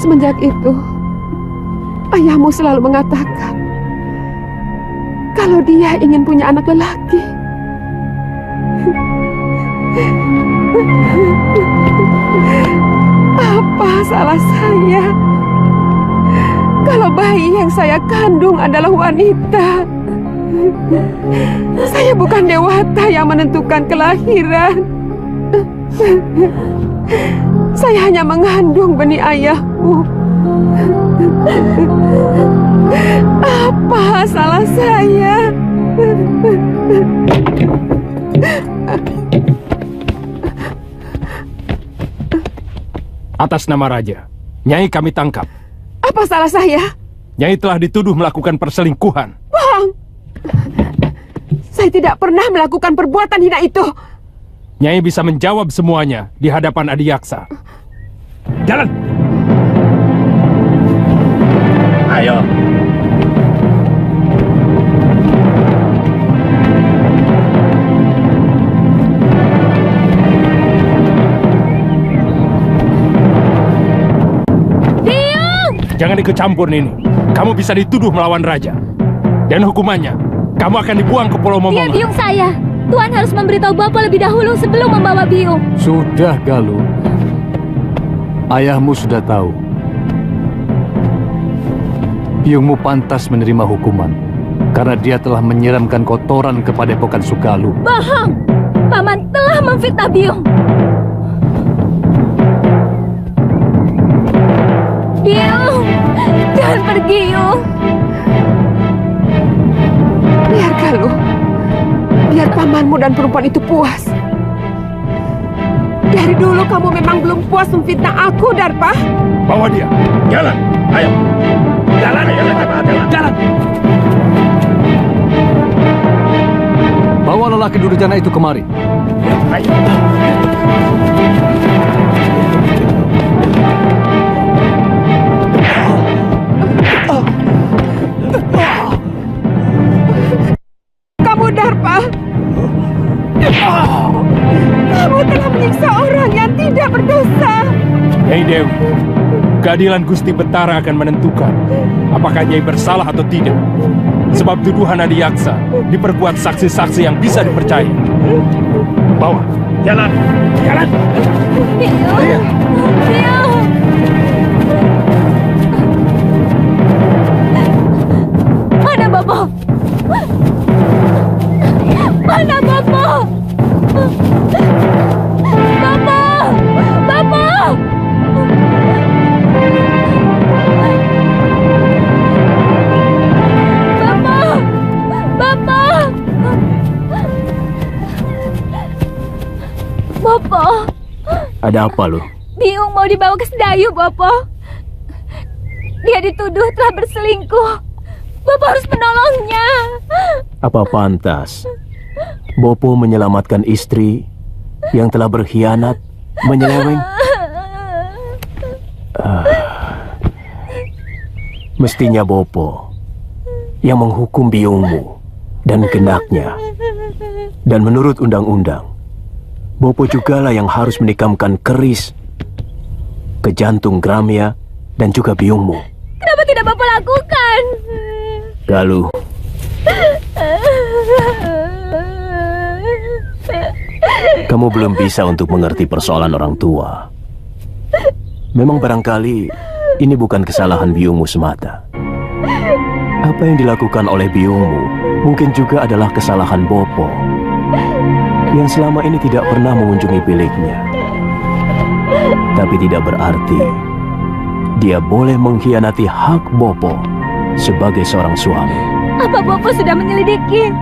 Semenjak itu, ayahmu selalu mengatakan kalau dia ingin punya anak lelaki. Apa salah saya kalau bayi yang saya kandung adalah wanita? Saya bukan dewata yang menentukan kelahiran. Saya hanya mengandung benih ayahmu. Apa salah saya? Atas nama Raja, Nyai kami tangkap. Apa salah saya? Nyai telah dituduh melakukan perselingkuhan. Bohong! Saya tidak pernah melakukan perbuatan hina itu. Nyai bisa menjawab semuanya di hadapan Adiyaksa. Jalan! Ayo! Biung! Jangan ikut campur, Nini. Kamu bisa dituduh melawan Raja. Dan hukumannya, kamu akan dibuang ke Pulau Momonga. Dia biung saya. Tuan harus memberitahu Bapak lebih dahulu sebelum membawa biung. Sudah, Galuh. Ayahmu sudah tahu. Biungmu pantas menerima hukuman karena dia telah menyiramkan kotoran ke Padepokan Sugaluh. Bohong! Paman telah memfitnah biung. Biung! Jangan pergi, Biung. Biar Galuh. Biar pamanmu dan perempuan itu puas. Dari dulu kamu memang belum puas memfitnah aku, Darpa. Bawa dia. Jalan. Ayo. Jalan. Jalan. Bawa lelaki durjana itu kemari. Ayo. Kamu, Darpa. Kamu telah menyiksa orang yang tidak berdosa. Nyai Dewi, keadilan Gusti Betara akan menentukan apakah Nyai bersalah atau tidak. Sebab tuduhan Adiyaksa diperkuat saksi-saksi yang bisa dipercaya. Bawa. Jalan. Jalan. Biung. Biung. Mana Bapak? Mana Bapak? Bapak! Bapak! Bapak! Bapak! Bapak! Ada apa, Lu? Biung mau dibawa ke Sedayu, Bapak. Dia dituduh telah berselingkuh. Bapak harus menolongnya. Apa pantas Bopo menyelamatkan istri yang telah berkhianat, menyeleweng? Mestinya Bopo yang menghukum biungmu dan genaknya. Dan menurut undang-undang, Bopo jugalah yang harus menikamkan keris ke jantung Gramya dan juga biungmu. Kenapa tidak Bapak lakukan? Galuh, kamu belum bisa untuk mengerti persoalan orang tua. Memang barangkali ini bukan kesalahan biungmu semata. Apa yang dilakukan oleh biungmu Mungkin juga adalah kesalahan Bopo yang selama ini tidak pernah mengunjungi biliknya. Tapi tidak berarti dia boleh mengkhianati hak Bopo sebagai seorang suami. Apa Bopo sudah menyelidiki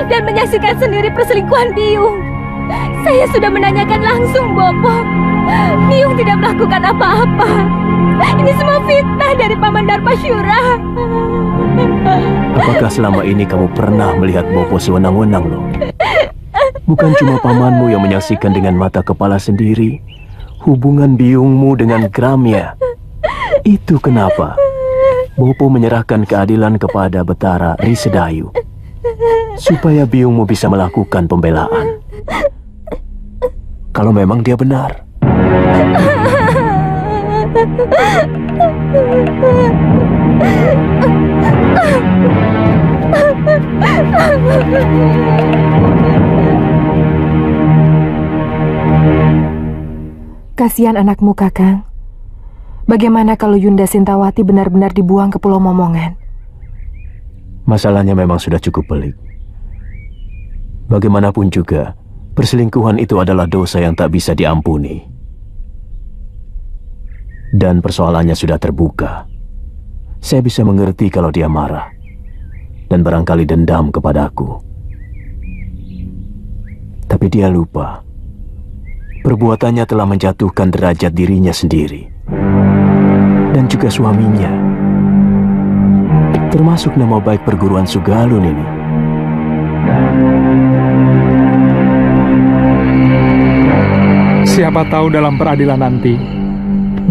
dan menyaksikan sendiri perselingkuhan Biung? Saya sudah menanyakan langsung Bopo. Biung tidak melakukan apa-apa. Ini semua fitnah dari Paman Darpasyura. Apakah selama ini kamu pernah melihat Bopo sewenang-wenang, loh? Bukan cuma pamanmu yang menyaksikan dengan mata kepala sendiri hubungan biungmu dengan Gramya. Itu kenapa Bopo menyerahkan keadilan kepada Betara Risedayu supaya biungmu bisa melakukan pembelaan. Kalau memang dia benar. Kasihan anakmu, Kakang. Bagaimana kalau Yunda Sintawati benar-benar dibuang ke Pulau Momongan? Masalahnya memang sudah cukup pelik. Bagaimanapun juga, perselingkuhan itu adalah dosa yang tak bisa diampuni. Dan persoalannya sudah terbuka. Saya bisa mengerti kalau dia marah dan barangkali dendam kepadaku. Tapi dia lupa perbuatannya telah menjatuhkan derajat dirinya sendiri dan juga suaminya, termasuk nama baik perguruan Sugalun ini. Siapa tahu dalam peradilan nanti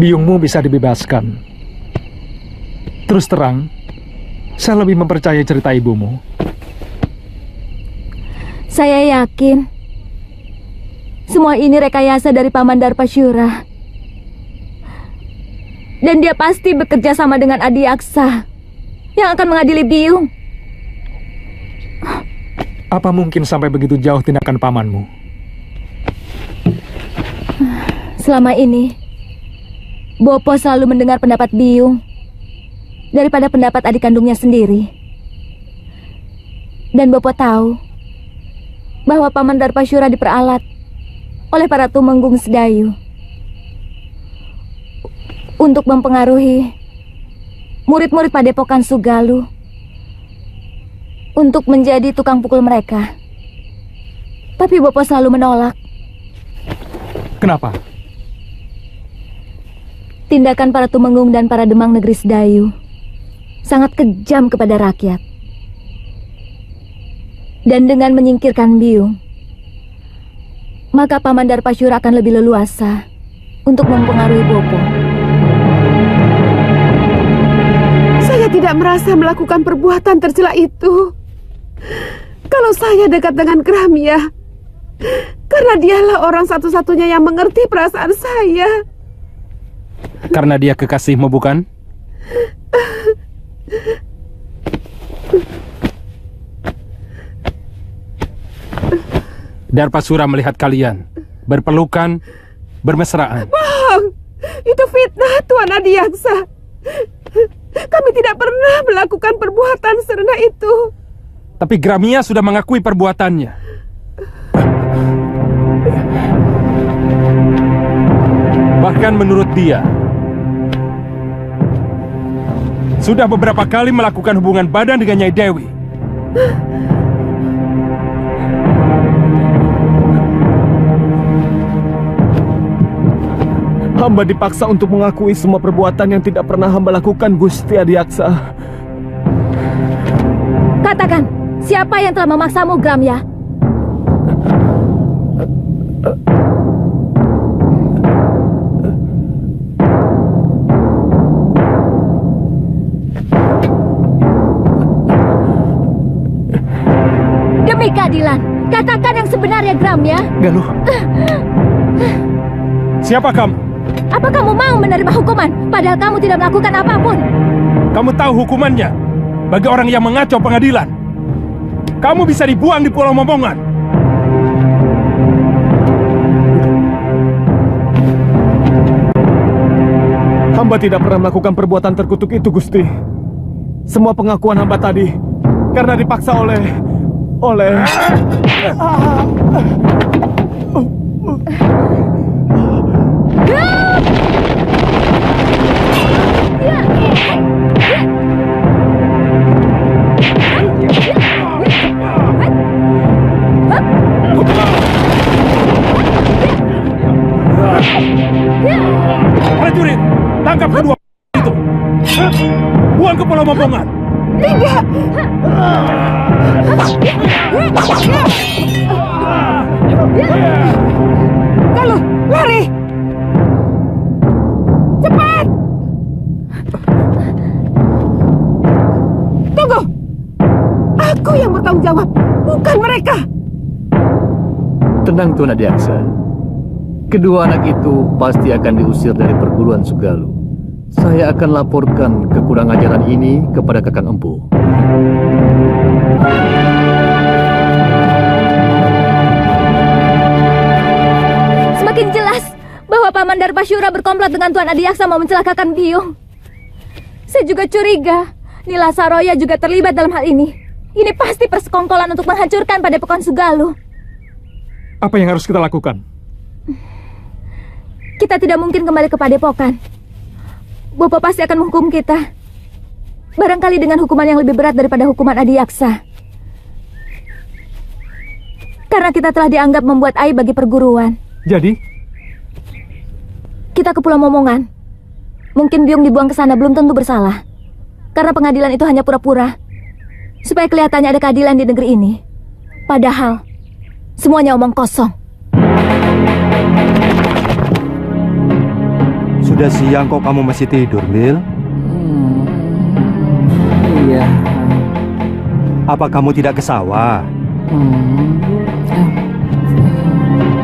biungmu bisa dibebaskan. Terus terang, saya lebih mempercayai cerita ibumu. Saya yakin semua ini rekayasa dari Paman Darpasyura. Dan dia pasti bekerja sama dengan Adi Aksa yang akan mengadili Biung. Apa mungkin sampai begitu jauh tindakan pamanmu? Selama ini Bopo selalu mendengar pendapat Biung daripada pendapat adik kandungnya sendiri. Dan Bopo tahu bahwa Paman Darpasyura diperalat oleh para tumenggung Sedayu untuk mempengaruhi murid-murid Padepokan Sugalu untuk menjadi tukang pukul mereka. Tapi Bopo selalu menolak. Kenapa? Tindakan para tumenggung dan para demang negeri Sedayu sangat kejam kepada rakyat. Dan dengan menyingkirkan Biung, maka Paman Darpasyura akan lebih leluasa untuk mempengaruhi Bopo. Saya tidak merasa melakukan perbuatan tercela itu. Kalau saya dekat dengan Gramya, karena dialah orang satu-satunya yang mengerti perasaan saya. Karena dia kekasihmu, bukan? Darpasyura melihat kalian berpelukan, bermesraan. Bang, itu fitnah Tuan Adiaksa. Kami tidak pernah melakukan perbuatan serendah itu. Tapi Gramya sudah mengakui perbuatannya. Bahkan menurut dia, sudah beberapa kali melakukan hubungan badan dengan Nyai Dewi. Hamba dipaksa untuk mengakui semua perbuatan yang tidak pernah hamba lakukan, Gusti Adiaksa. Katakan, siapa yang telah memaksamu, Gramya? Demi keadilan, katakan yang sebenarnya, Gramya. Galuh. Siapa kamu? Apa kamu mau menerima hukuman, padahal kamu tidak melakukan apapun? Kamu tahu hukumannya bagi orang yang mengacau pengadilan. Kamu bisa dibuang di Pulau Momongan. Hamba tidak pernah melakukan perbuatan terkutuk itu, Gusti. Semua pengakuan hamba tadi karena dipaksa oleh Prajurit, tangkap kedua itu. Buang ke Pulau Mombongan. Tidak. Galuh, lari. Cepat. Tunggu. Aku yang bertanggung jawab, bukan mereka. Tenang Tuan Adiaksa. Kedua anak itu pasti akan diusir dari perguruan Sugalu. Saya akan laporkan kekurang ajaran ini kepada Kakang Empu. Semakin jelas bahwa Paman Darpasyura berkomplot dengan Tuan Adiaksa mau mencelakakan Biung. Saya juga curiga Nila Saroya juga terlibat dalam hal ini. Ini pasti persekongkolan untuk menghancurkan Padepokan Sugalu. Apa yang harus kita lakukan? Kita tidak mungkin kembali ke Padepokan. Bopo pasti akan menghukum kita. Barangkali dengan hukuman yang lebih berat daripada hukuman Adiaksa. Karena kita telah dianggap membuat aib bagi perguruan. Jadi? Kita ke Pulau Momongan. Mungkin Biung dibuang ke sana belum tentu bersalah. Karena pengadilan itu hanya pura-pura. Supaya kelihatannya ada keadilan di negeri ini. Padahal semuanya omong kosong. Sudah siang kok kamu masih tidur, Mil? Iya. Apa kamu tidak ke sawah?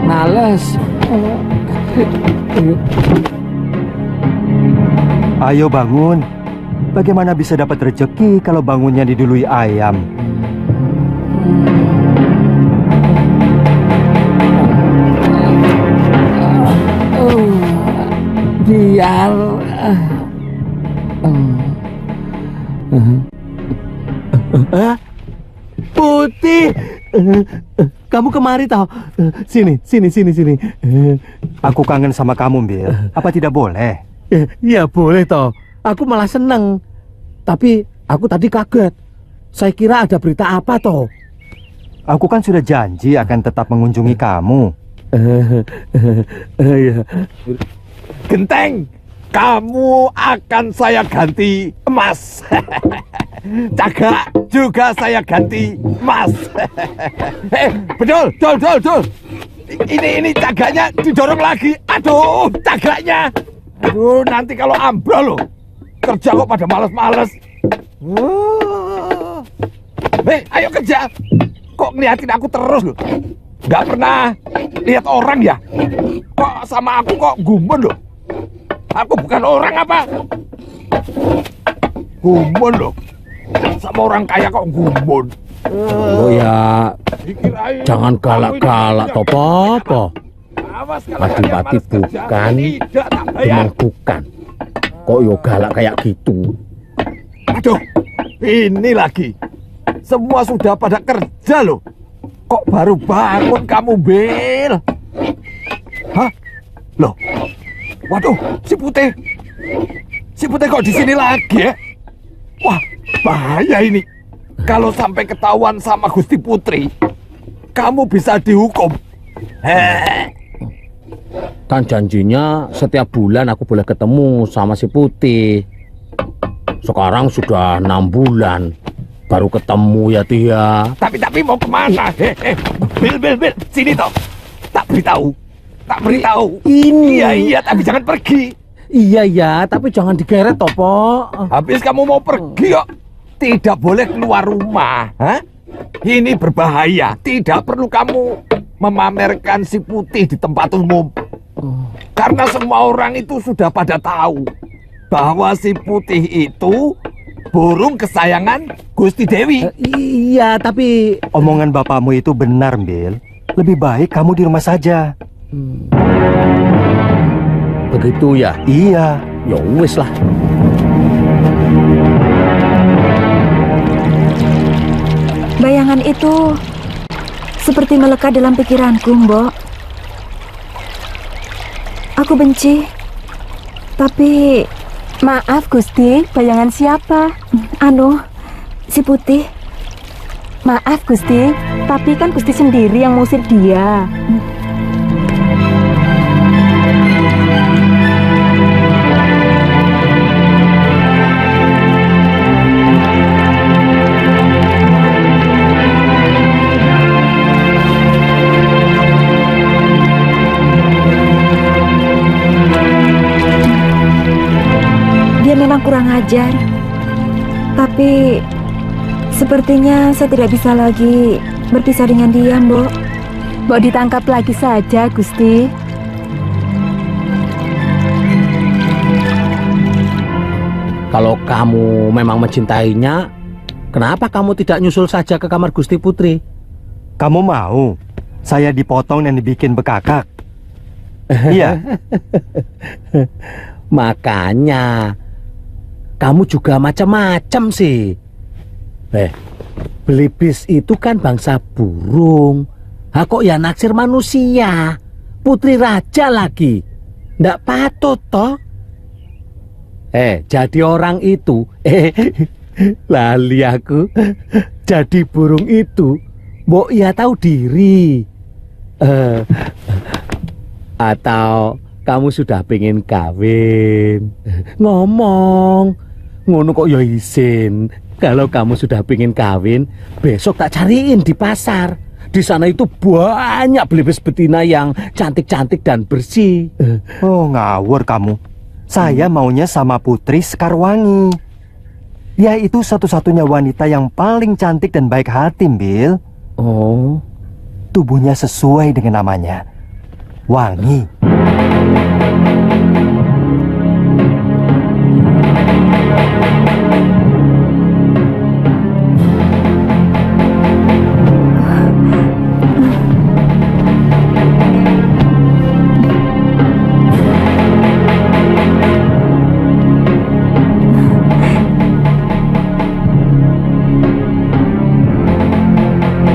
Males. Ayo bangun. Bagaimana bisa dapat rezeki kalau bangunnya didului ayam? Biar Putih, kamu kemari tau? Sini. Aku kangen sama kamu, Mil. Apa tidak boleh? Ya boleh toh. Aku malah seneng. Tapi aku tadi kaget. Saya kira ada berita apa toh? Aku kan sudah janji akan tetap mengunjungi kamu. Ya. Genteng, kamu akan saya ganti emas. Cagak juga saya ganti emas. Betul. Ini cagaknya didorong lagi. Aduh, cagaknya. Aduh, nanti kalau ambrol loh. Kerja kok pada males-males. Ayo kerja. Kok ngeliatin aku terus loh? Gak pernah lihat orang ya? Kok sama aku kok gumun loh? Aku bukan orang apa? Gumun loh. Sama orang kaya kok gumun. oh ya, jangan galak-galak toh, Papa. Pati-pati bukan, memang bukan. Kok yo galak kayak gitu? Aduh, ini lagi. Semua sudah pada kerja loh. Kok baru bangun kamu, Bil? Hah? Loh? Waduh, si Putih. Si Putih kok di sini lagi ya? Wah, bahaya ini. Kalau sampai ketahuan sama Gusti Putri, kamu bisa dihukum. Kan janjinya setiap bulan aku boleh ketemu sama si Putih. Sekarang sudah 6 bulan baru ketemu ya Tia. Tapi mau kemana? Bil, sini toh. Tak beritahu. Ini. Iya, tapi jangan pergi. Iya, tapi jangan digeret toh, Pok. Habis kamu mau pergi kok, tidak boleh keluar rumah. Hah? Ini berbahaya. Tidak perlu kamu memamerkan si Putih di tempat umum. Karena semua orang itu sudah pada tahu bahwa si Putih itu burung kesayangan Gusti Dewi. Iya, tapi Omongan bapakmu itu benar, Mil. Lebih baik kamu di rumah saja. begitu ya. Iya. Ya wis lah. Bayangan itu seperti melekat dalam pikiranku, Mbok. Aku benci. Tapi maaf Gusti, bayangan siapa? Si Putih. Maaf Gusti, tapi kan Gusti sendiri yang mengusir dia. Memang kurang ajar, tapi sepertinya saya tidak bisa lagi berpisah dengan dia, Mbok. Mbok ditangkap lagi saja, Gusti. Kalau kamu memang mencintainya, kenapa kamu tidak nyusul saja ke kamar Gusti Putri? Kamu mau saya dipotong dan dibikin bekakak? Iya. Makanya kamu juga macam-macam sih. Belibis itu kan bangsa burung. Kok ya naksir manusia? Putri raja lagi. Ndak patut toh? Jadi orang itu lali aku. Jadi burung itu mbok ya tahu diri. Atau kamu sudah pengen kawin? Ngomong. Ngono kok ya izin. Kalau kamu sudah pengen kawin, besok tak cariin di pasar. Di sana itu banyak belibis betina yang cantik-cantik dan bersih. Oh, ngawur kamu. Saya maunya sama Putri Sekarwangi. Dia itu satu-satunya wanita yang paling cantik dan baik hati, Bill. Oh. Tubuhnya sesuai dengan namanya. Wangi.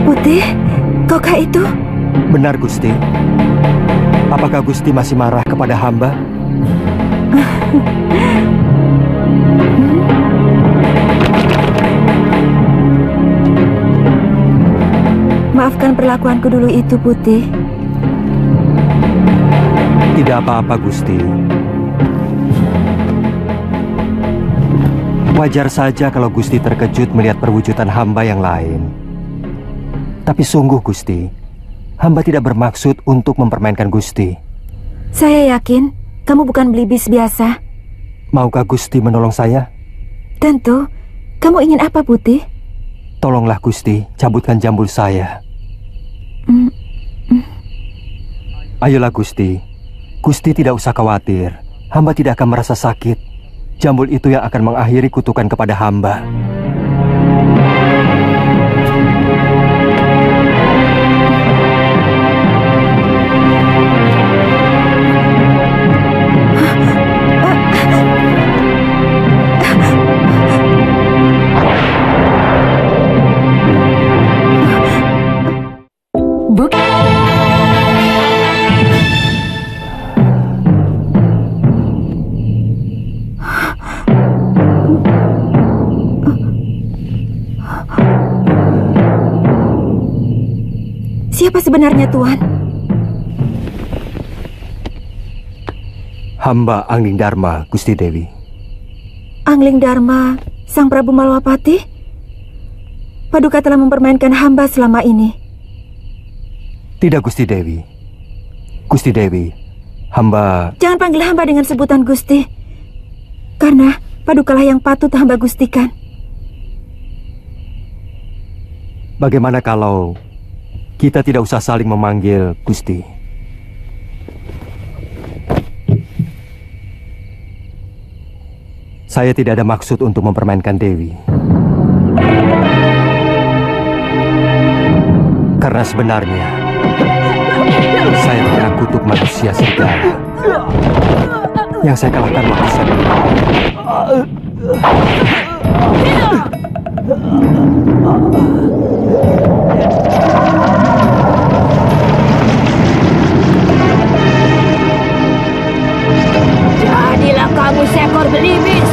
Putih, kaukah itu? Benar, Gusti. Apakah Gusti masih marah kepada hamba? Maafkan perlakuanku dulu itu, Putih. Tidak apa-apa, Gusti. Wajar saja kalau Gusti terkejut melihat perwujudan hamba yang lain. Tapi sungguh, Gusti, hamba tidak bermaksud untuk mempermainkan Gusti. Saya yakin kamu bukan belibis biasa. Maukah Gusti menolong saya? Tentu. Kamu ingin apa, Putih? Tolonglah Gusti, cabutkan jambul saya. Ayolah Gusti. Gusti tidak usah khawatir. Hamba tidak akan merasa sakit. Jambul itu yang akan mengakhiri kutukan kepada hamba. Siapa sebenarnya, Tuan? Hamba Angling Dharma, Gusti Dewi. Angling Dharma, Sang Prabu Malwapati? Paduka telah mempermainkan hamba selama ini. Tidak, Gusti Dewi. Gusti Dewi, hamba... Jangan panggil hamba dengan sebutan Gusti. Karena Padukalah yang patut hamba gustikan. Bagaimana kalau kita tidak usah saling memanggil Gusti? Saya tidak ada maksud untuk mempermainkan Dewi. Karena sebenarnya saya tidak kutuk manusia serigala. Yang saya kalahkan waktu saya Jadilah kamu seekor belibis.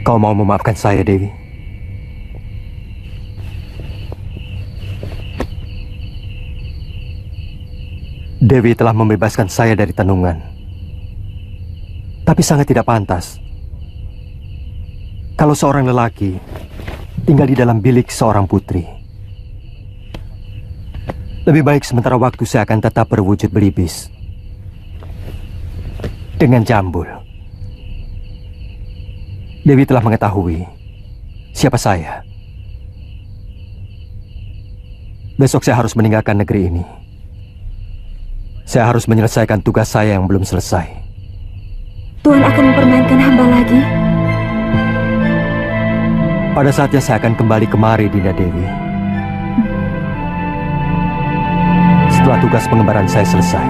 Kau mau memaafkan saya, Dewi? Dewi telah membebaskan saya dari tanungan. Tapi sangat tidak pantas kalau seorang lelaki tinggal di dalam bilik seorang putri. Lebih baik sementara waktu saya akan tetap berwujud belibis dengan jambul. Dewi telah mengetahui siapa saya. Besok saya harus meninggalkan negeri ini. Saya harus menyelesaikan tugas saya yang belum selesai. Tuhan akan mempermainkan hamba lagi. Pada saatnya saya akan kembali kemari, Dinda Dewi. Setelah tugas pengembaraan saya selesai.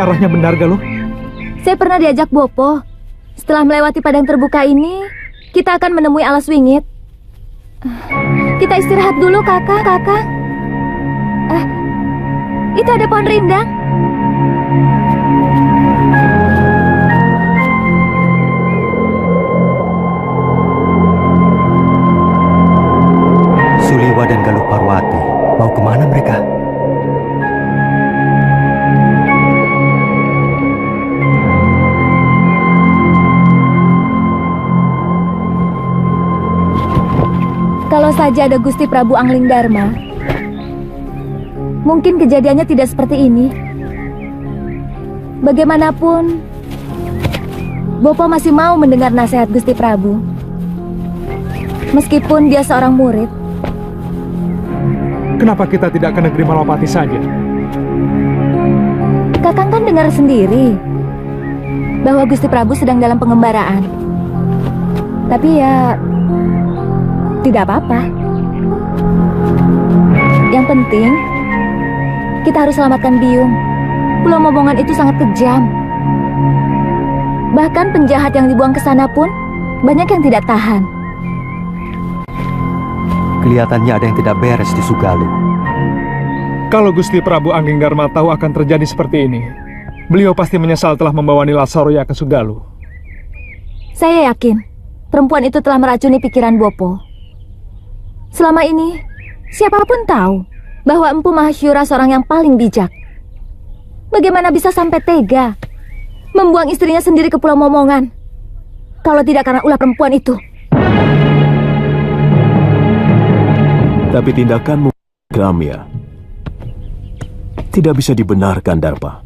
Arahnya benar, Galuh? Saya pernah diajak Bopo. Setelah melewati padang terbuka ini, kita akan menemui alas wingit. Kita istirahat dulu, kakak. Itu ada pohon rindang. Suliwa dan Galuh Parwati, mau kemana mereka? Kalau saja ada Gusti Prabu Angling Dharma, mungkin kejadiannya tidak seperti ini. Bagaimanapun, Bopo masih mau mendengar nasihat Gusti Prabu. Meskipun dia seorang murid. Kenapa kita tidak ke negeri Malapati saja? Kakang kan dengar sendiri bahwa Gusti Prabu sedang dalam pengembaraan. Tapi ya, tidak apa-apa. Yang penting, kita harus selamatkan Biung. Pulau Momongan itu sangat kejam. Bahkan penjahat yang dibuang ke sana pun banyak yang tidak tahan. Kelihatannya ada yang tidak beres di Sugalu. Kalau Gusti Prabu Angling Dharma tahu akan terjadi seperti ini, beliau pasti menyesal telah membawa Nila Saroya ke Sugalu. Saya yakin perempuan itu telah meracuni pikiran Bopo. Selama ini, siapapun tahu bahwa Empu Mahasyura seorang yang paling bijak. Bagaimana bisa sampai tega membuang istrinya sendiri ke Pulau Momongan? Kalau tidak karena ulah perempuan itu. Tapi tindakanmu, Gramya, tidak bisa dibenarkan, Darpa.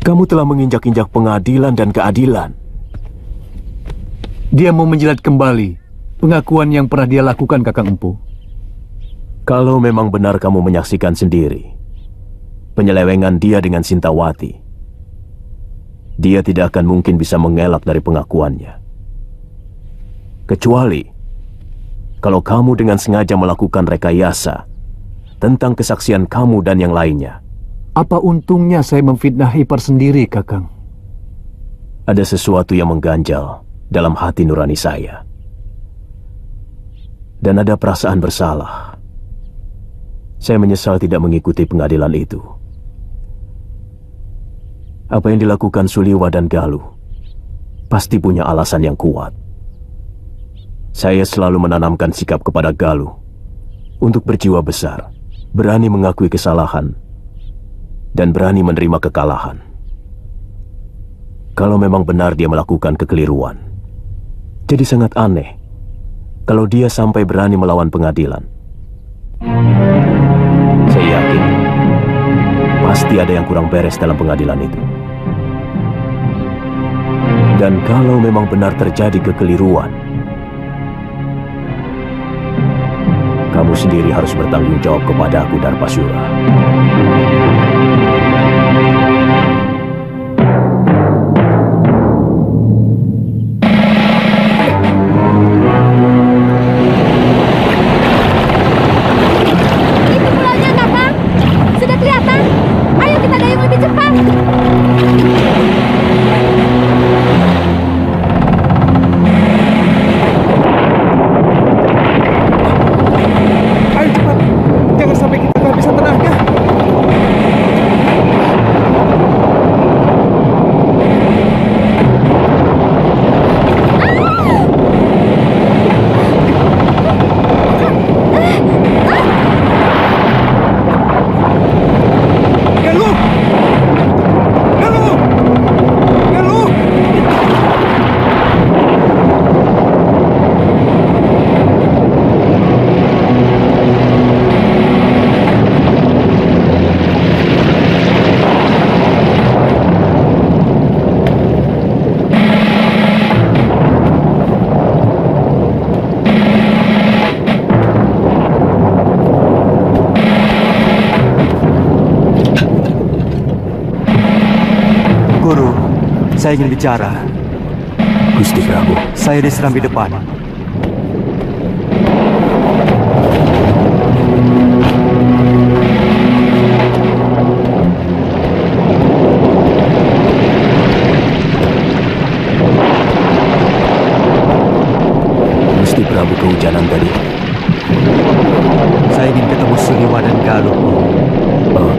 Kamu telah menginjak-injak pengadilan dan keadilan. Dia mau menjilat kembali pengakuan yang pernah dia lakukan, Kakang Empu. Kalau memang benar kamu menyaksikan sendiri penyelewengan dia dengan Sintawati, dia tidak akan mungkin bisa mengelak dari pengakuannya. Kecuali kalau kamu dengan sengaja melakukan rekayasa tentang kesaksian kamu dan yang lainnya. Apa untungnya saya memfitnah ipar sendiri, Kakang? Ada sesuatu yang mengganjal dalam hati nurani saya. Dan ada perasaan bersalah. Saya menyesal tidak mengikuti pengadilan itu. Apa yang dilakukan Suliwa dan Galuh pasti punya alasan yang kuat. Saya selalu menanamkan sikap kepada Galuh untuk berjiwa besar, berani mengakui kesalahan, dan berani menerima kekalahan. Kalau memang benar dia melakukan kekeliruan, jadi sangat aneh kalau dia sampai berani melawan pengadilan. Saya yakin pasti ada yang kurang beres dalam pengadilan itu. Dan kalau memang benar terjadi kekeliruan, kamu sendiri harus bertanggung jawab kepada aku, Darpasura. Itu pulaunya, Kakang. Sudah kelihatan. Ayo kita dayung lebih cepat. Ayo cepat, jangan sampai kita kehabisan tenaga. Galuh! Galuh! Galuh! Guru, saya ingin bicara. Gusti Prabu, Saya diserang di depan. Gusti Prabu kehujanan tadi. Saya ingin ketemu Siliwa dan Galuh. Oh,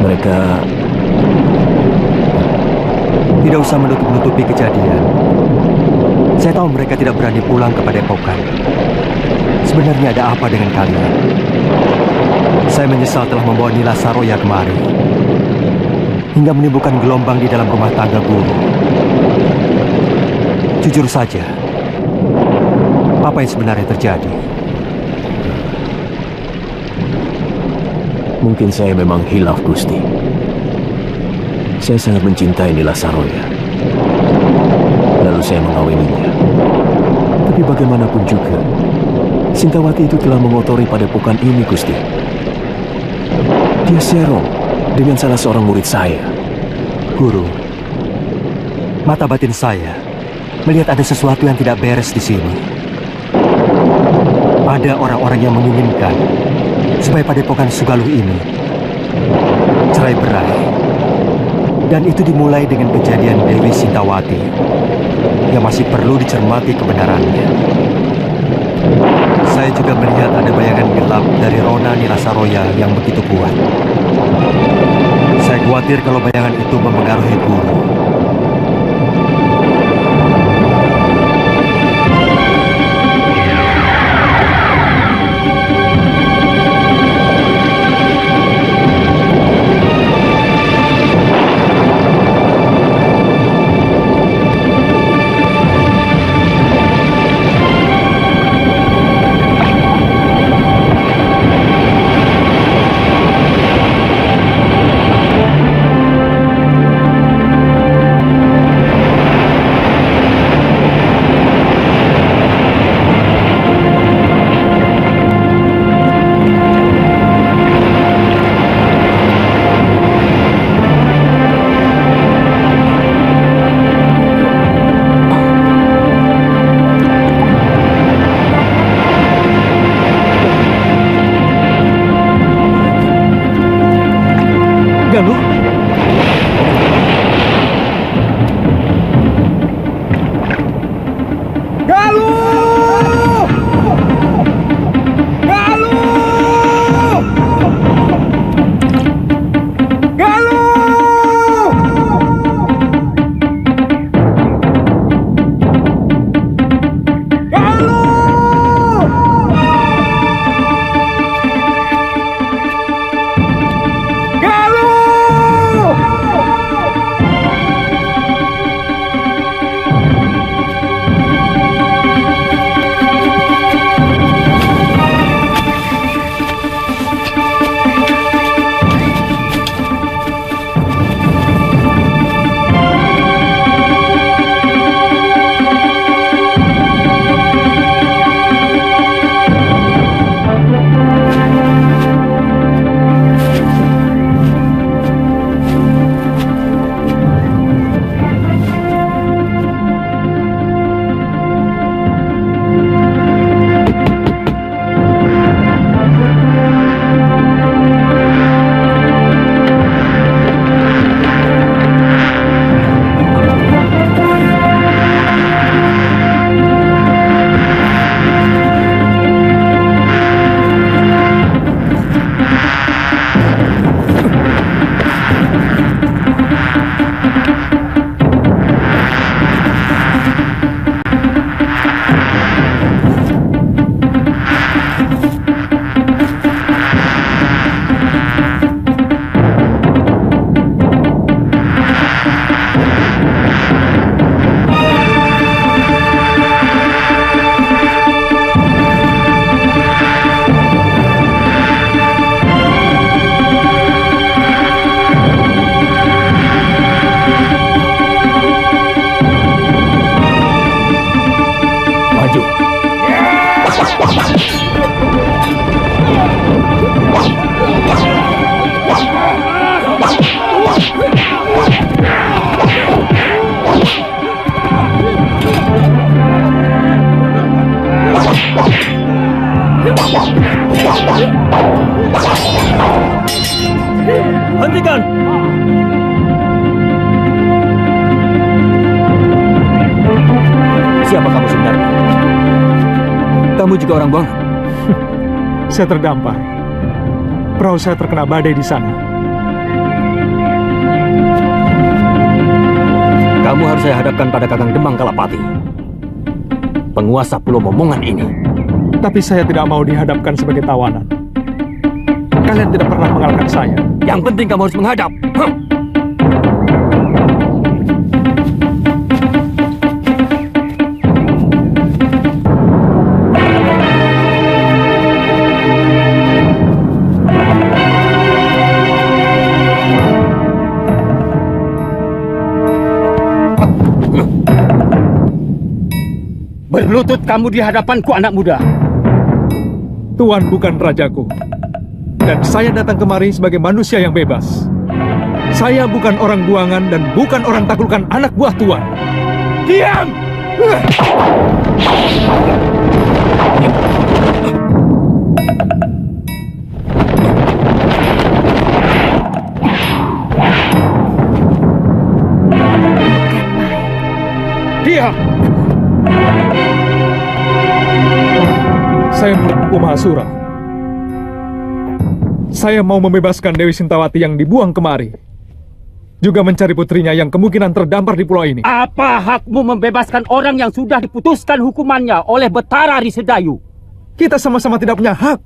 mereka Tidak usah menutup-nutupi kejadian. Saya tahu mereka tidak berani pulang ke Padepokan. Sebenarnya ada apa dengan kalian? Saya menyesal telah membawa Nila Saroya kemari, hingga menimbulkan gelombang di dalam rumah tangga guru. Jujur saja, apa yang sebenarnya terjadi? mungkin saya memang hilaf, Gusti. Saya sangat mencintai Nila Saroya. Lalu saya mengawininya. Tapi bagaimanapun juga, Sintawati itu telah mengotori padepokan ini, Gusti. Dia serong dengan salah seorang murid saya. Guru, mata batin saya melihat ada sesuatu yang tidak beres di sini. Ada orang-orang yang menginginkan supaya padepokan Sugaluh ini cerai-berai. Dan itu dimulai dengan kejadian Dewi Sintawati yang masih perlu dicermati kebenarannya. Saya juga melihat ada bayangan gelap dari Rona Nila Saroya yang begitu kuat. Saya khawatir kalau bayangan itu mempengaruhi guru. Hentikan! Siapa kamu sebenarnya? Kamu juga orang buangan? Saya terdampar. Perahu saya terkena badai di sana. Kamu harus saya hadapkan pada Kakang Demang Kalapati, penguasa Pulau Momongan ini. Tapi saya tidak mau dihadapkan sebagai tawanan. Kalian tidak pernah mengalahkan saya. Yang penting kamu harus menghadap. Berlutut kamu di hadapanku, anak muda. Tuan bukan rajaku. Dan saya datang kemari sebagai manusia yang bebas. Saya bukan orang buangan dan bukan orang taklukkan anak buah Tuan. Diam! Diam! Saya Prabu Mahasura. Saya mau membebaskan Dewi Sintawati yang dibuang kemari. Juga mencari putrinya yang kemungkinan terdampar di pulau ini. Apa hakmu membebaskan orang yang sudah diputuskan hukumannya oleh Betara Risedayu? Kita sama-sama tidak punya hak.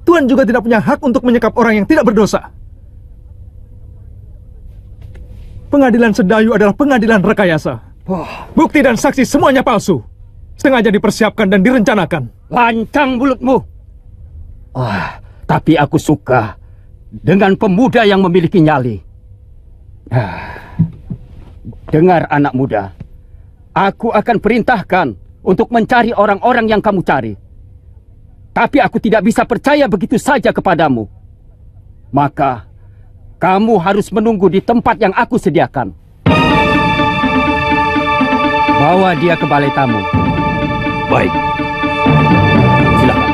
Tuan juga tidak punya hak untuk menyekap orang yang tidak berdosa. Pengadilan Sedayu adalah pengadilan rekayasa. Bukti dan saksi semuanya palsu. Sengaja dipersiapkan dan direncanakan. Lancang mulutmu. Tapi aku suka dengan pemuda yang memiliki nyali. Dengar anak muda, aku akan perintahkan untuk mencari orang-orang yang kamu cari. Tapi aku tidak bisa percaya begitu saja kepadamu. Maka kamu harus menunggu di tempat yang aku sediakan. Bawa dia ke balai tamu. Baik. Silakan.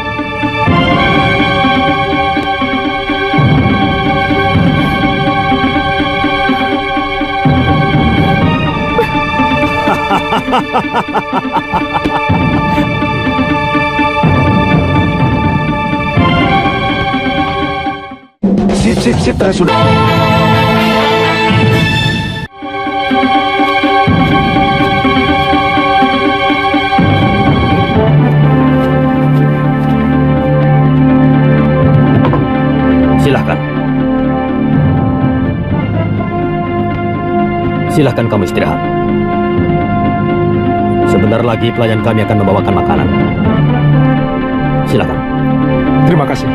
Sip, sudah. Silahkan. Silahkan kamu istirahat. Sebentar lagi pelayan kami akan membawakan makanan. Silahkan. Terima kasih.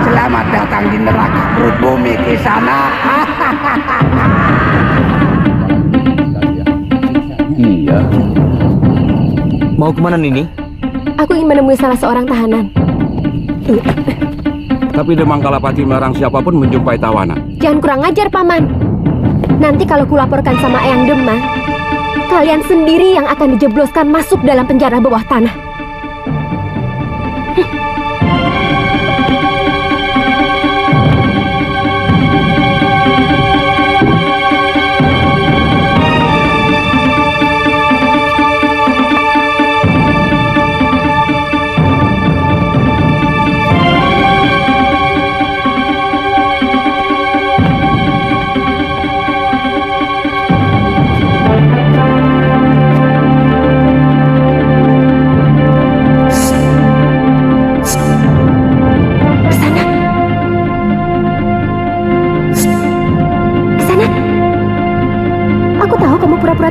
Selamat datang di neraka perut bumi di sana. Iya, Mau kemana Nini? Aku ingin menemui salah seorang tahanan. Tapi Demang Kalapati melarang siapapun menjumpai tawanan. Jangan kurang ajar, Paman. Nanti kalau kulaporkan sama Eyang Demang, kalian sendiri yang akan dijebloskan masuk dalam penjara bawah tanah.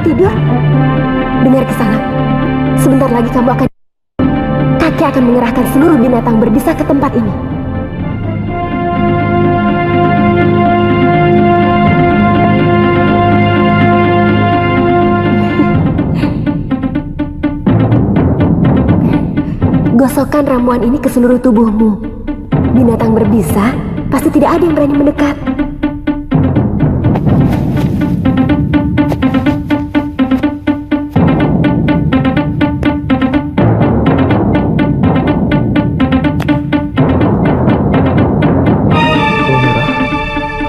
Tidur. Dengar Kisana. Sebentar lagi kamu akan... Kakek akan mengerahkan seluruh binatang berbisa ke tempat ini. Gosokkan ramuan ini ke seluruh tubuhmu. Binatang berbisa pasti tidak ada yang berani mendekat.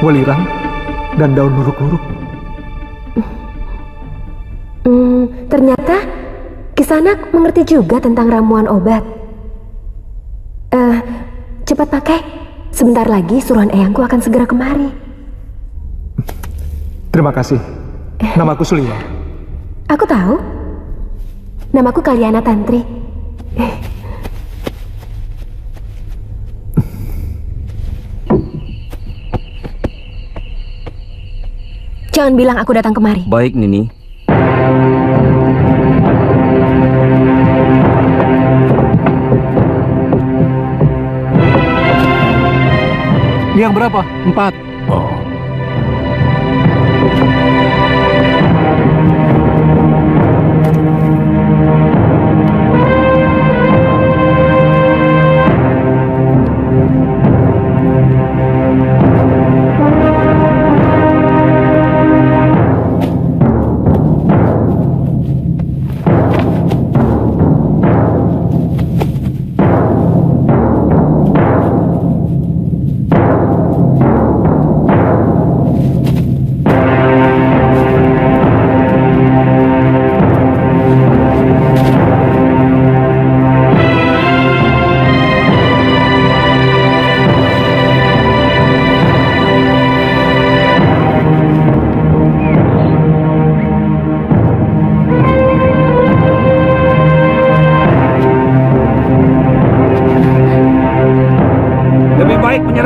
Welirang dan daun luruk-luruk. Ternyata Kisanak mengerti juga tentang ramuan obat. Cepat pakai. Sebentar lagi suruhan eyangku akan segera kemari. Terima kasih. Namaku Suliwa. Aku tahu. Namaku Kalyana Tantri. Jangan bilang aku datang kemari. Baik, Nini. Yang berapa? 4. Oh.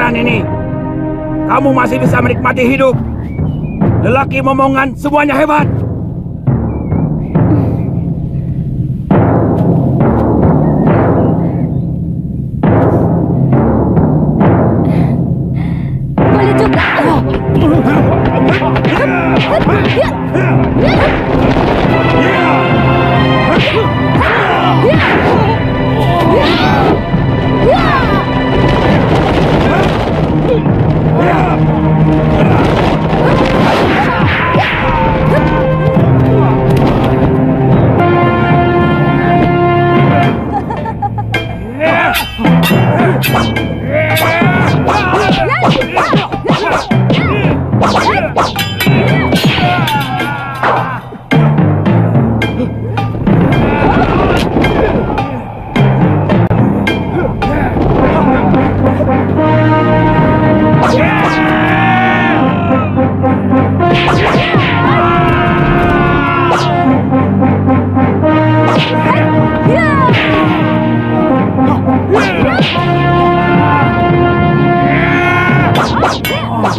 Ini kamu masih bisa menikmati hidup. Lelaki momongan semuanya hebat. Boleh juga.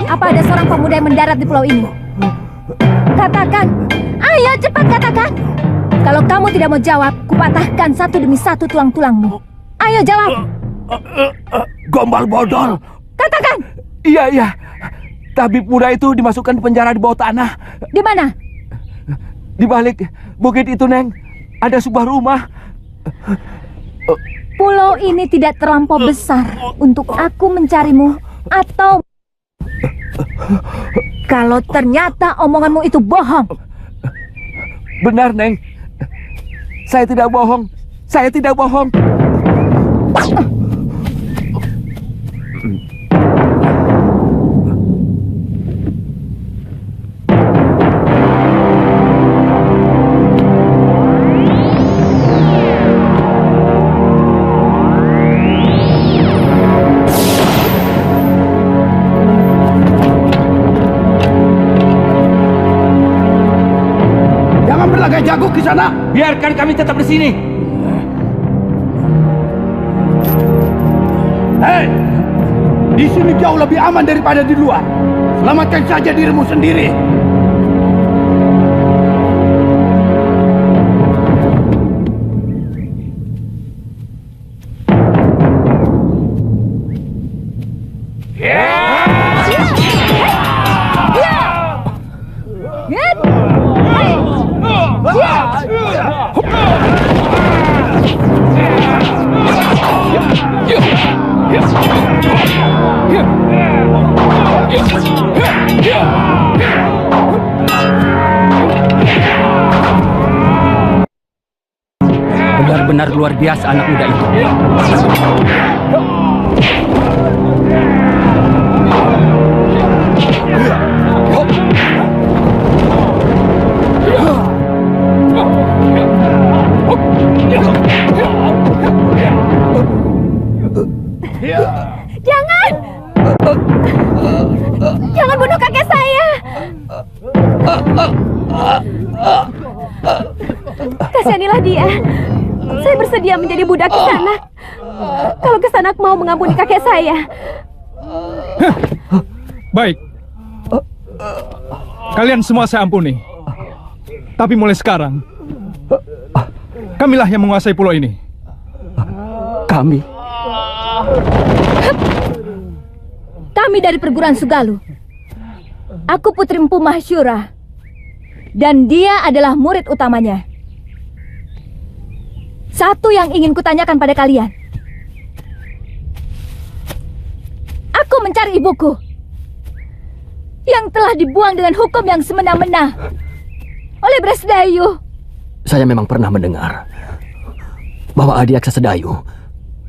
Apa ada seorang pemuda yang mendarat di pulau ini? Katakan, ayo cepat katakan. Kalau kamu tidak mau jawab, kupatahkan satu demi satu tulang-tulangmu. Ayo jawab. Gombal bodol. Katakan. Iya. Tabib muda itu dimasukkan di penjara di bawah tanah. Di mana? Di balik bukit itu, Neng, ada sebuah rumah. Pulau ini tidak terlampau besar untuk aku mencarimu atau... Kalau ternyata omonganmu itu bohong. Benar, Neng. Saya tidak bohong. Saya tidak bohong. Berlaga jago ke sana. Biarkan kami tetap di sini. Hei, di sini jauh lebih aman daripada di luar. Selamatkan saja dirimu sendiri. Benar-benar luar biasa anak muda itu. Jangan! Jangan bunuh kakek saya! Kasihanilah dia. Saya bersedia menjadi budak Kisanak. Kalau Kisanak mau mengampuni kakek saya. Baik. Kalian semua saya ampuni. Tapi mulai sekarang, kamilah yang menguasai pulau ini. Kami? Kami dari perguruan Sugalu. Aku Putri Empu Mahsyura. Dan dia adalah murid utamanya. Satu yang ingin kutanyakan pada kalian. Aku mencari ibuku yang telah dibuang dengan hukum yang semena-mena oleh Bresdayu. Saya memang pernah mendengar bahwa Adiaksa Sedayu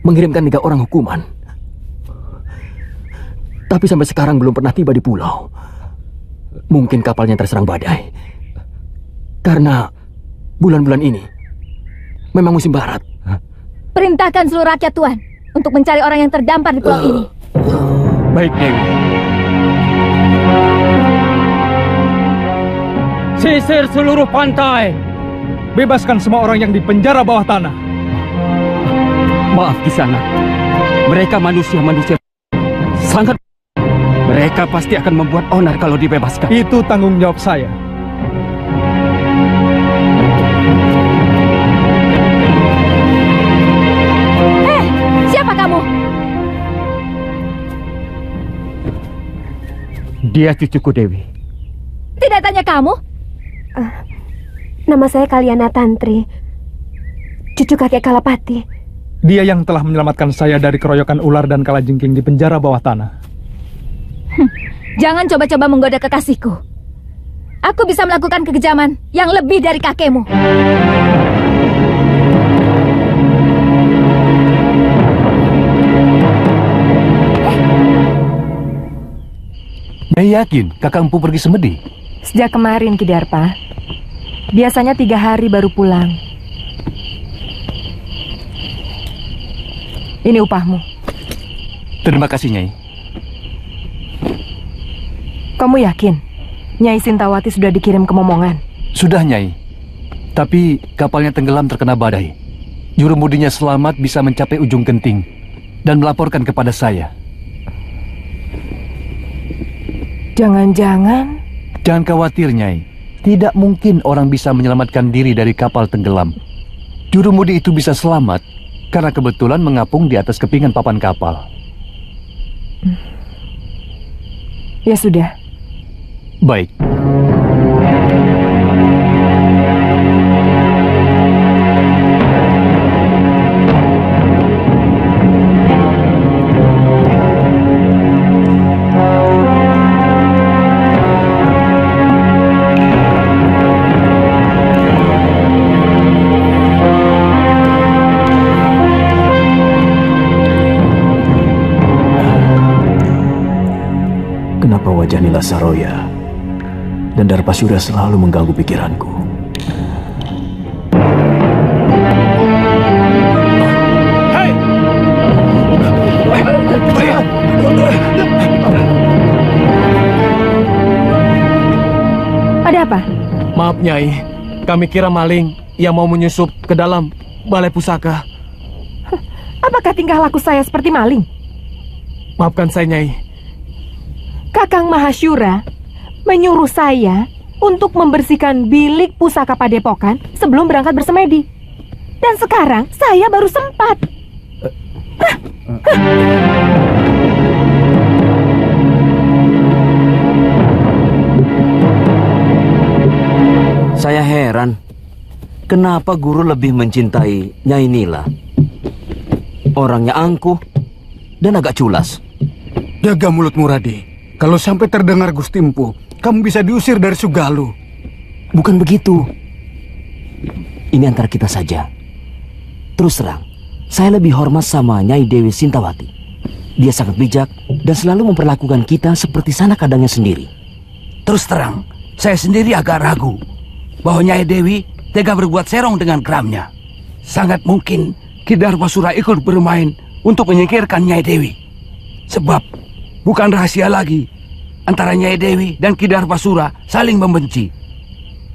mengirimkan 3 orang hukuman. Tapi sampai sekarang belum pernah tiba di pulau. Mungkin kapalnya terserang badai. Karena bulan-bulan ini memang musim barat. Perintahkan seluruh rakyat Tuan untuk mencari orang yang terdampar di pulau ini. Baik, Dewi. Sisir seluruh pantai. Bebaskan semua orang yang dipenjara bawah tanah. Maaf Kisanak, mereka manusia-manusia sangat. Mereka pasti akan membuat onar kalau dibebaskan. Itu tanggung jawab saya. Siapa kamu? Dia cucuku Dewi. Tidak tanya kamu? Nama saya Kaliana Tantri, cucu kakek Kalapati. Dia yang telah menyelamatkan saya dari keroyokan ular dan kalajengking di penjara bawah tanah. Jangan coba-coba menggoda kekasihku. Aku bisa melakukan kekejaman yang lebih dari kakekmu. Nyai yakin Kakak Empu pergi semedi? Sejak kemarin, Kidarpa. Biasanya 3 hari baru pulang. Ini upahmu. Terima kasih, Nyai. Kamu yakin Nyai Sintawati sudah dikirim ke Momongan? Sudah, Nyai. Tapi kapalnya tenggelam terkena badai. Jurumudinya selamat bisa mencapai ujung genting dan melaporkan kepada saya. Jangan-jangan... Jangan khawatir, Nyai. Tidak mungkin orang bisa menyelamatkan diri dari kapal tenggelam. Jurumudi itu bisa selamat karena kebetulan mengapung di atas kepingan papan kapal. Ya sudah. Baik. wajah Nila Saroya, dan Darpasura selalu mengganggu pikiranku. Ada apa? Maaf Nyai, kami kira maling yang mau menyusup ke dalam balai pusaka. Apakah tingkah laku saya seperti maling? Maafkan saya Nyai. Kakang Mahasyura menyuruh saya untuk membersihkan bilik pusaka Padepokan sebelum berangkat bersemedi. Dan sekarang saya baru sempat. Saya heran, kenapa guru lebih mencintai Nyai Nila? Orangnya angkuh dan agak culas. Jaga mulutmu, Radi. Kalau sampai terdengar Gusti Empu, kamu bisa diusir dari Sugalu. Bukan begitu. Ini antara kita saja. Terus terang, saya lebih hormat sama Nyai Dewi Sintawati. Dia sangat bijak dan selalu memperlakukan kita seperti sanak kandangnya sendiri. Terus terang, saya sendiri agak ragu bahwa Nyai Dewi tega berbuat serong dengan geramnya. Sangat mungkin Ki Darpasura ikut bermain untuk menyingkirkan Nyai Dewi. Sebab bukan rahasia lagi antara Nyai Dewi dan Ki Darpasura saling membenci.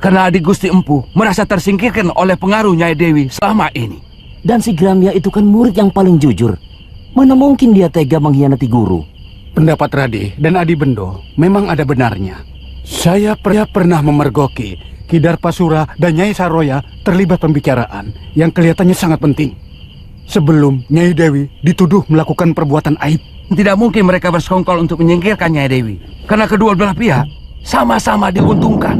Karena adik Gusti Empu merasa tersingkirkan oleh pengaruh Nyai Dewi selama ini. Dan si Gramya itu kan murid yang paling jujur. Mana mungkin dia tega mengkhianati guru? Pendapat Radi dan Adi Bendo memang ada benarnya. Saya pernah memergoki Ki Darpasura dan Nyai Saroya terlibat pembicaraan yang kelihatannya sangat penting. Sebelum Nyai Dewi dituduh melakukan perbuatan aib. Tidak mungkin mereka bersekongkol untuk menyingkirkan Nyai Dewi. Karena kedua belah pihak sama-sama diuntungkan.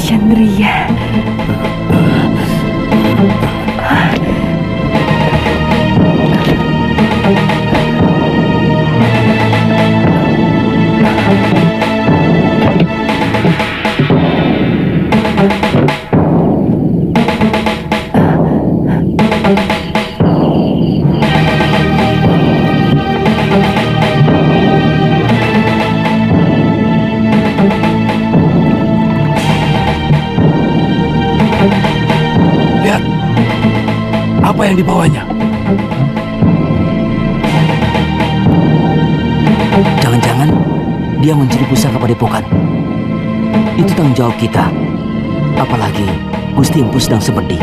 Chandria. Apa yang dibawanya? Jangan-jangan dia mencuri pusaka Padepokan. Itu tanggung jawab kita. Apalagi Gusti Empu sedang semedi.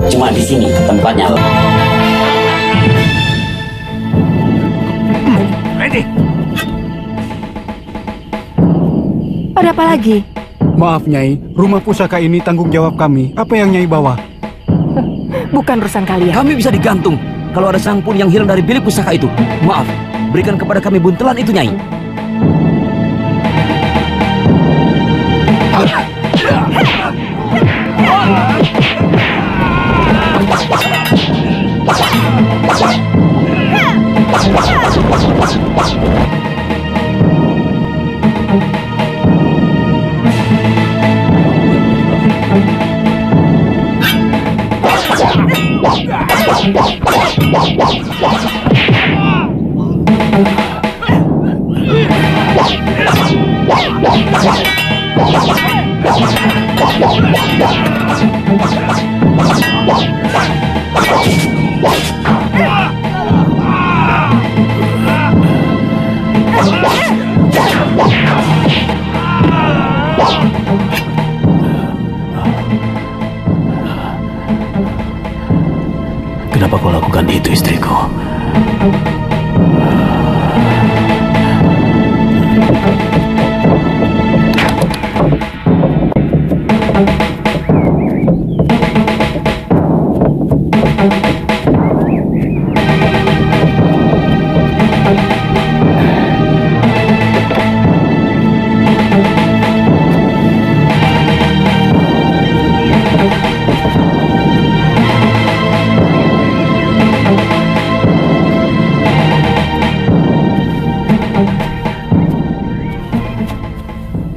Cuma di sini tempatnya. Ready. Ada apa lagi? Maaf Nyai, rumah pusaka ini tanggung jawab kami. Apa yang Nyai bawa? Bukan urusan kalian. Kami bisa digantung kalau ada sang pun yang hilang dari bilik pusaka itu. Maaf, berikan kepada kami buntelan itu Nyai. Kenapa kau lakukan itu, istriku?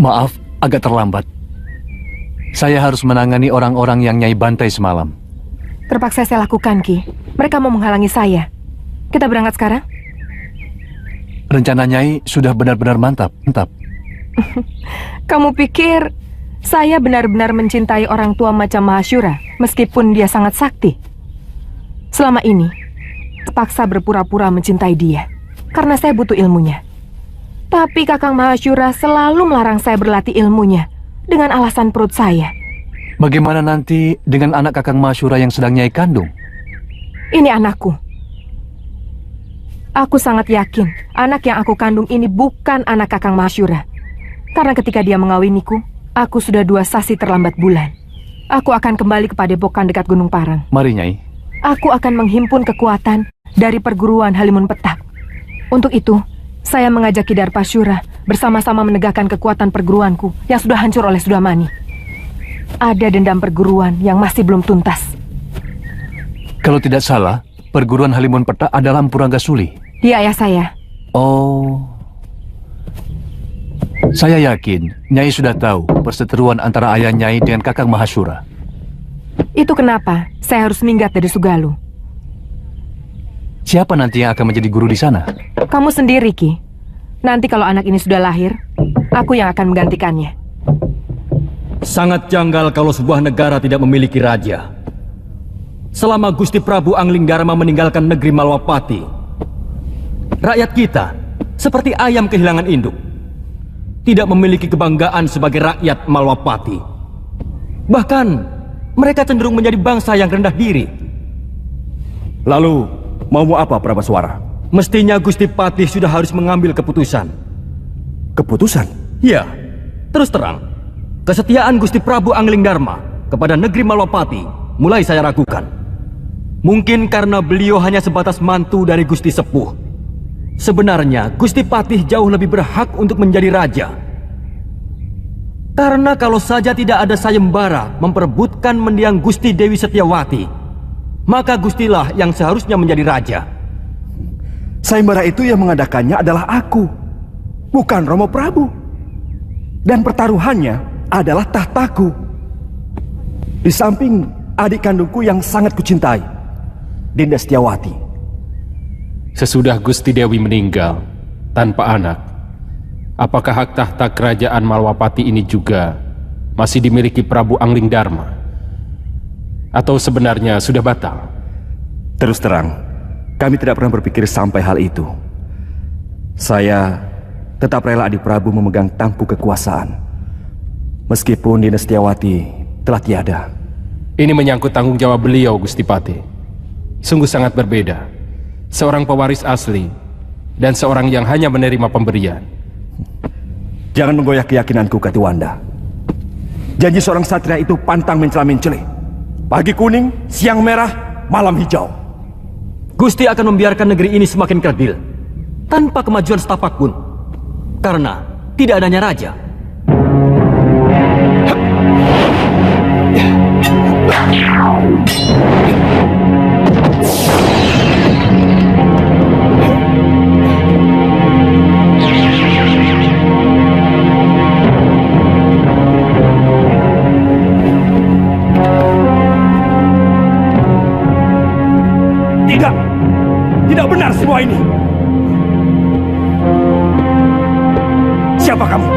Maaf, agak terlambat. Saya harus menangani orang-orang yang Nyai bantai semalam. Terpaksa saya lakukan, Ki. Mereka mau menghalangi saya. Kita berangkat sekarang? Rencana Nyai sudah benar-benar mantap. Kamu pikir saya benar-benar mencintai orang tua macam Mahasyura, meskipun dia sangat sakti? Selama ini, terpaksa berpura-pura mencintai dia, karena saya butuh ilmunya. Tapi Kakang Mahasyura selalu melarang saya berlatih ilmunya, dengan alasan perut saya. Bagaimana nanti dengan anak Kakang Mahasyura yang sedang Nyai kandung? Ini anakku. Aku sangat yakin anak yang aku kandung ini bukan anak Kakang Mahasyura. Karena ketika dia mengawiniku, aku sudah 2 sasi terlambat bulan. Aku akan kembali ke Padepokan dekat Gunung Parang. Mari, Nyai. Aku akan menghimpun kekuatan dari perguruan Halimun Petak. Untuk itu, saya mengajak Ki Darpasura bersama-sama menegakkan kekuatan perguruanku yang sudah hancur oleh Sudamani. Ada dendam perguruan yang masih belum tuntas. Kalau tidak salah, perguruan Halimun Petak adalah Empu Ranggasuli. Dia ayah saya. Oh. Saya yakin Nyai sudah tahu perseteruan antara ayah Nyai dengan Kakang Mahasyura. Itu kenapa saya harus minggat dari Sugalu. Siapa nanti yang akan menjadi guru di sana? Kamu sendiri, Ki. Nanti kalau anak ini sudah lahir, aku yang akan menggantikannya. Sangat janggal kalau sebuah negara tidak memiliki raja. Selama Gusti Prabu Anglingdarma meninggalkan negeri Malwapati, rakyat kita seperti ayam kehilangan induk. Tidak memiliki kebanggaan sebagai rakyat Malwapati. Bahkan, mereka cenderung menjadi bangsa yang rendah diri. Lalu, mau apa Prabaswara? Mestinya Gusti Patih sudah harus mengambil keputusan. Keputusan? Ya, terus terang, kesetiaan Gusti Prabu Anglingdarma kepada negeri Malwapati mulai saya ragukan. Mungkin karena beliau hanya sebatas mantu dari Gusti Sepuh. Sebenarnya Gusti Patih jauh lebih berhak untuk menjadi raja. Karena kalau saja tidak ada sayembara memperebutkan mendiang Gusti Dewi Setiawati, maka Gustilah yang seharusnya menjadi raja. Sayembara itu yang mengadakannya adalah aku, bukan Romo Prabu. Dan pertaruhannya adalah tahtaku. Di samping adik kandungku yang sangat kucintai, Dinda Setiawati. Sesudah Gusti Dewi meninggal tanpa anak, apakah hak tahta kerajaan Malwapati ini juga masih dimiliki Prabu Anglingdarma? Atau sebenarnya sudah batal? Terus terang, kami tidak pernah berpikir sampai hal itu. Saya tetap rela adik Prabu memegang tampuk kekuasaan, meskipun Dinda Setiawati telah tiada. Ini menyangkut tanggung jawab beliau, Gusti Patih. Sungguh sangat berbeda. Seorang pewaris asli dan seorang yang hanya menerima pemberian. Jangan menggoyah keyakinanku, Katiwanda. Janji seorang satria itu pantang mencela-mencela. Pagi kuning, siang merah, malam hijau. Gusti akan membiarkan negeri ini semakin kerdil tanpa kemajuan setapak pun, karena tidak adanya raja. Tidak benar semua ini. Siapa kamu?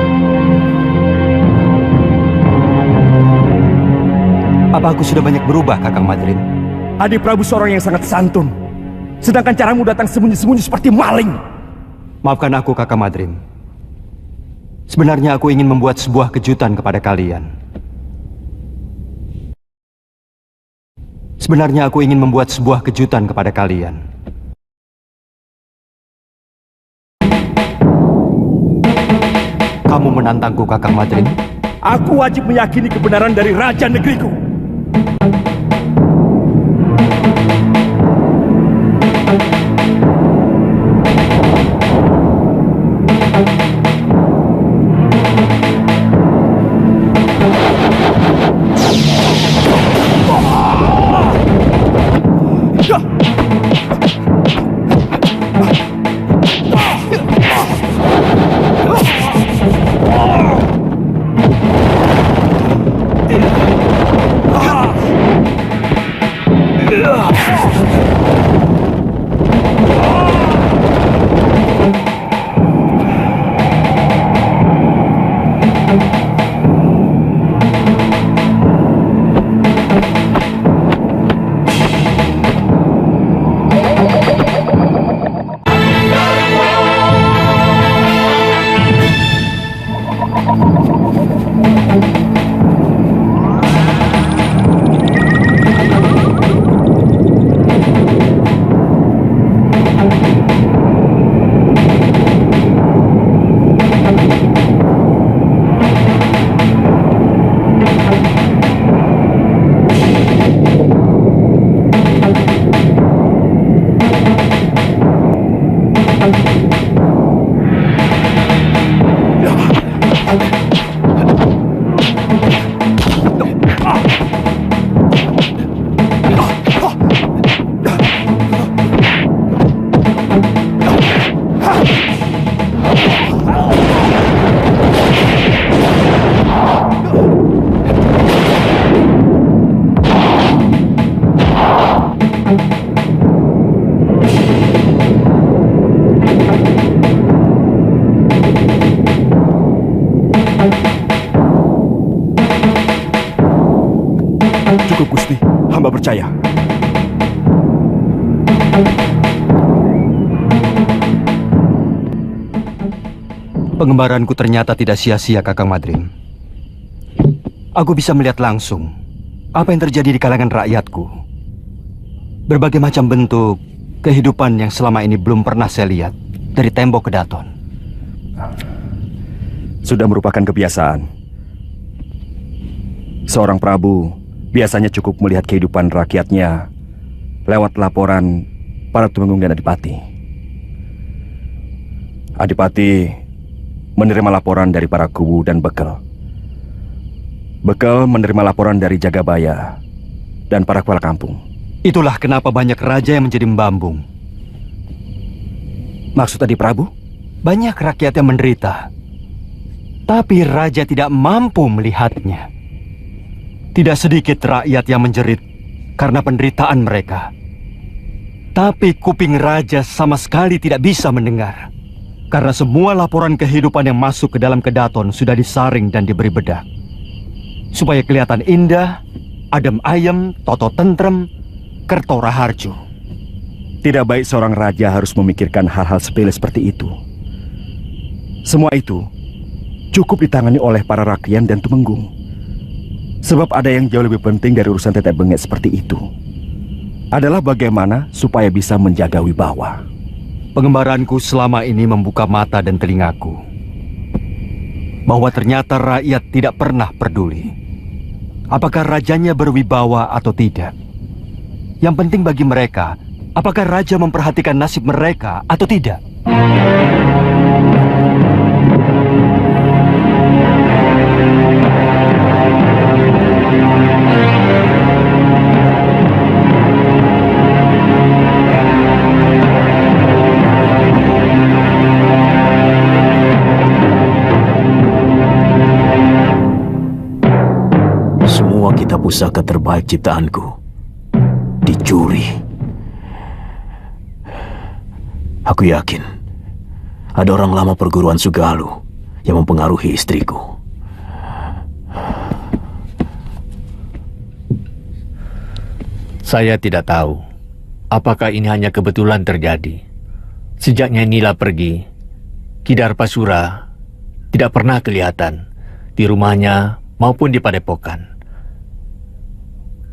Apa aku sudah banyak berubah, Kakang Madrin? Adik Prabu seorang yang sangat santun, sedangkan caramu datang sembunyi-sembunyi seperti maling. Maafkan aku, Kakang Madrin. Sebenarnya aku ingin membuat sebuah kejutan kepada kalian. Sebenarnya aku ingin membuat sebuah kejutan kepada kalian. Kamu menantangku, Kakang Madrin? Aku wajib meyakini kebenaran dari raja negeriku. hamba percaya. Pengembaranku ternyata tidak sia-sia, Kakang Madrim. Aku bisa melihat langsung apa yang terjadi di kalangan rakyatku. Berbagai macam bentuk kehidupan yang selama ini belum pernah saya lihat dari tembok ke daton. Sudah merupakan kebiasaan. Seorang prabu biasanya cukup melihat kehidupan rakyatnya lewat laporan para tumenggung dan adipati. Adipati menerima laporan dari para kubu dan bekel. Bekel menerima laporan dari Jagabaya dan para kepala kampung. Itulah kenapa banyak raja yang menjadi membambung. Maksud Adi Prabu? Banyak rakyat yang menderita, tapi raja tidak mampu melihatnya. Tidak sedikit rakyat yang menjerit karena penderitaan mereka. Tapi kuping raja sama sekali tidak bisa mendengar. Karena semua laporan kehidupan yang masuk ke dalam kedaton sudah disaring dan diberi bedak. Supaya kelihatan indah, adem ayem, toto tentrem, kerto raharjo. Tidak baik seorang raja harus memikirkan hal-hal sepele seperti itu. Semua itu cukup ditangani oleh para rakyat dan tumenggung. Sebab ada yang jauh lebih penting dari urusan tetek bengek seperti itu. Adalah bagaimana supaya bisa menjaga wibawa. Pengembaranku selama ini membuka mata dan telingaku bahwa ternyata rakyat tidak pernah peduli apakah rajanya berwibawa atau tidak. Yang penting bagi mereka, apakah raja memperhatikan nasib mereka atau tidak. Semua kitab pusaka terbaik ciptaanku dicuri. Aku yakin ada orang lama perguruan Sugalu yang mempengaruhi istriku. Saya tidak tahu apakah ini hanya kebetulan terjadi. Sejak Nyai Nila pergi, Kidar Pasura tidak pernah kelihatan di rumahnya maupun di padepokan.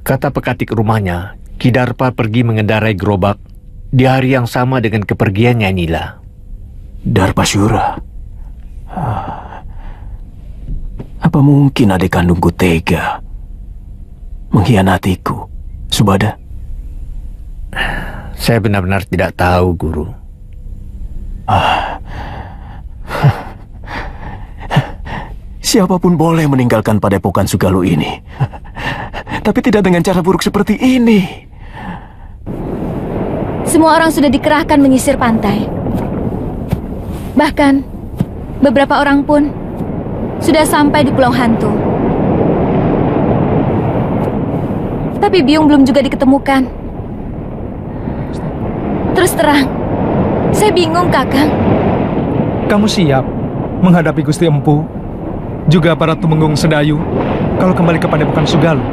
Kata pekatik rumahnya, Kidarpa pergi mengendarai gerobak di hari yang sama dengan kepergian Nyai Nila. Darpasura, apa mungkin adik kandungku tega mengkhianatiku, Subada? Saya benar-benar tidak tahu, Guru. Siapapun boleh meninggalkan padepokan Sugalu ini, tapi tidak dengan cara buruk seperti ini. Semua orang sudah dikerahkan menyisir pantai. Bahkan, beberapa orang pun sudah sampai di Pulau Hantu. Tapi Biung belum juga diketemukan. Terus terang, saya bingung, Kakang. Kamu siap menghadapi Gusti Empu, juga para tumenggung Sedayu, kalau kembali ke padepokan Sugalu?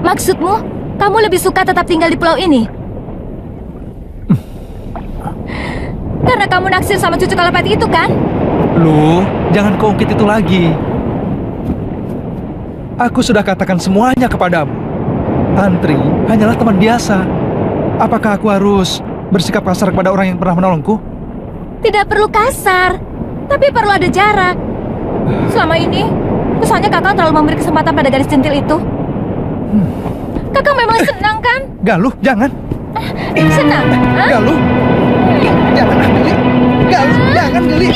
Maksudmu, kamu lebih suka tetap tinggal di pulau ini? Karena kamu naksir sama cucu Kalapati itu, kan? Lu, jangan keungkit itu lagi. Aku sudah katakan semuanya kepadamu. Tantri hanyalah teman biasa. Apakah aku harus bersikap kasar kepada orang yang pernah menolongku? Tidak perlu kasar, tapi perlu ada jarak. Selama ini, kesannya Kakang terlalu memberi kesempatan pada gadis centil itu. Kakang memang senang, kan? Galuh, jangan. Senang? Galuh. Jangan, Geli. Galuh, jangan, Geli.